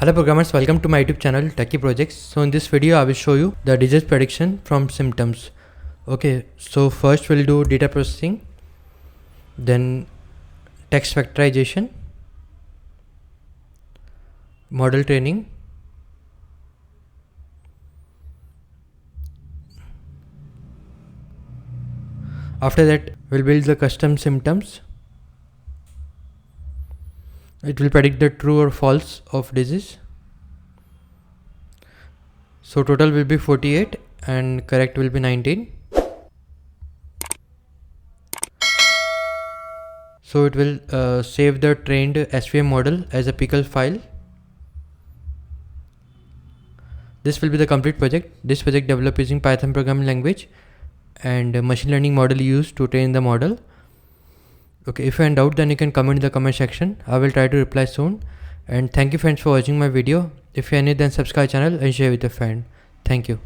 Hello programmers, welcome to my YouTube channel Techie Projects. So in this video I will show you the disease prediction from symptoms. Okay, so first we'll do data processing, then text factorization, model training, after that we'll build the custom symptoms. It will predict the true or false of disease. So total will be 48 and correct will be 19. So it will save the trained SVM model as a pickle file. This will be the complete project. This project developed using Python programming language and machine learning model used to train the model. Okay, if you're in doubt, then you can comment in the comment section. I will try to reply soon. And thank you friends for watching my video. If you are new, then subscribe channel and share with a friend. Thank you.